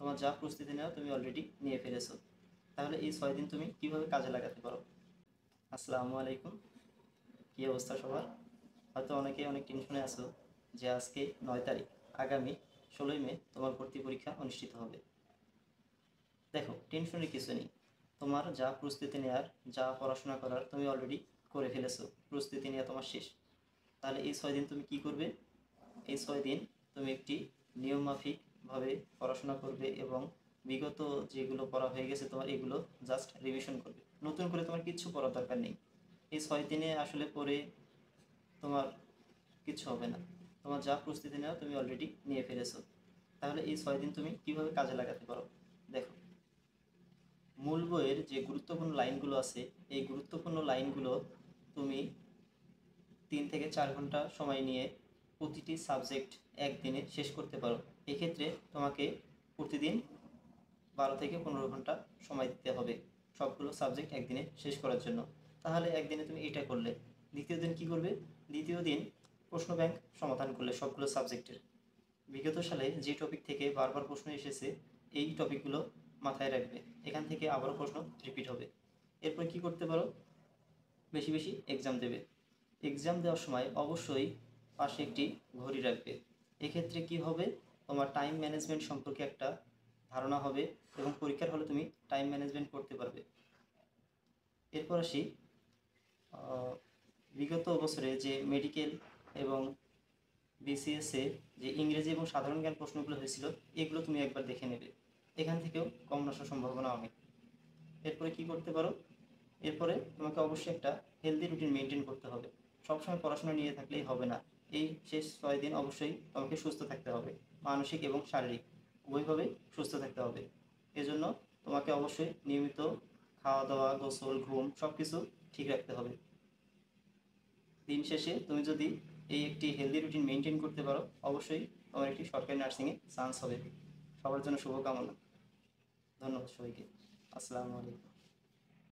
তোমার যা প্রস্তুতি নেওয়া তুমি অলরেডি নিয়ে ফেলেছো। তাহলে এই 6 দিন তুমি কিভাবে কাজে লাগাতে পারো? আসসালামু আলাইকুম। কী অবস্থা সবার? হয়তো অনেকেই অনেক টেনশনে আছো যে আজকে 9 তারিখ, আগামী 16ই মে তোমার ভর্তি পরীক্ষা অনুষ্ঠিত হবে। দেখো, টেনশনের কিছু নেই। তোমার যা প্রস্তুতি নেওয়ার, যা পড়াশোনা করার তুমি অলরেডি করে ফেলেছো, প্রস্তুতি নেওয়া তোমার শেষ। তাহলে এই 6 দিন তুমি কি করবে? এই 6 দিন তুমি একটি নিয়মমাফিকভাবে পড়াশোনা করবে এবং বিগত যেগুলো পড়া হয়ে গেছে তোমার, এগুলো জাস্ট রিভিশন করবে। নতুন করে তোমার কিচ্ছু পড়ার দরকার নেই। এই 6 দিনে আসলে পড়ে তোমার কিচ্ছু হবে না। তোমার যা প্রস্তুতি নেওয়া তুমি অলরেডি নিয়ে ফেলেছো। তাহলে এই 6 দিন তুমি কিভাবে কাজে লাগাতে পারো? দেখো, মূল বইয়ের যে গুরুত্বপূর্ণ লাইনগুলো আছে, এই গুরুত্বপূর্ণ লাইনগুলো তুমি 3 থেকে 4 ঘন্টা সময় নিয়ে প্রতিটি সাবজেক্ট একদিনে শেষ করতে পারো। এক্ষেত্রে তোমাকে প্রতিদিন 12 থেকে 15 ঘন্টা সময় দিতে হবে সবগুলো সাবজেক্ট একদিনে শেষ করার জন্য। তাহলে একদিনে তুমি এটা করলে, দ্বিতীয় দিন কি করবে? দ্বিতীয় দিন প্রশ্ন ব্যাংক সমাধান করলে সবগুলো সাবজেক্টের। বিগত সালে যে টপিক থেকে বারবার প্রশ্ন এসেছে, এই টপিকগুলো মাথায় রাখবে। এখান থেকে আবারও প্রশ্ন রিপিট হবে। এরপর কি করতে পারো? বেশি বেশি এক্সাম দেবে। এক্সাম দেওয়ার সময় অবশ্যই পাশে একটি ঘড়ি রাখবে। এক্ষেত্রে কি হবে? তোমার টাইম ম্যানেজমেন্ট সম্পর্কে একটা ধারণা হবে এবং পরীক্ষার হলে তুমি টাইম ম্যানেজমেন্ট করতে পারবে। এরপর আসি, বিগত বছরে যে মেডিকেল এবং বিসিএসে যে ইংরেজি এবং সাধারণ জ্ঞান প্রশ্নগুলো হয়েছিল, এগুলো তুমি একবার দেখে নেবে। এখান থেকেও কম আসার সম্ভাবনা অনেক। এরপরে কি করতে পারো? এরপরে তোমাকে অবশ্যই একটা হেলদি রুটিন মেনটেন করতে হবে। সবসময় পড়াশোনা নিয়ে থাকলেই হবে না। এই শেষ 6 দিন অবশ্যই তোমাকে সুস্থ থাকতে হবে, মানসিক এবং শারীরিক উভয়ভাবেই সুস্থ থাকতে হবে। এজন্য তোমাকে অবশ্যই নিয়মিত খাওয়া দাওয়া, গোসল, ঘুম সব কিছু ঠিক রাখতে হবে। দিন শেষে তুমি যদি এই একটি হেলদি রুটিন মেনটেন করতে পারো, অবশ্যই তোমার একটি সরকারি নার্সিংয়ে চান্স হবে। সবার জন্য শুভকামনা। ধন্যবাদ সবাইকে। আসসালামু আলাইকুম।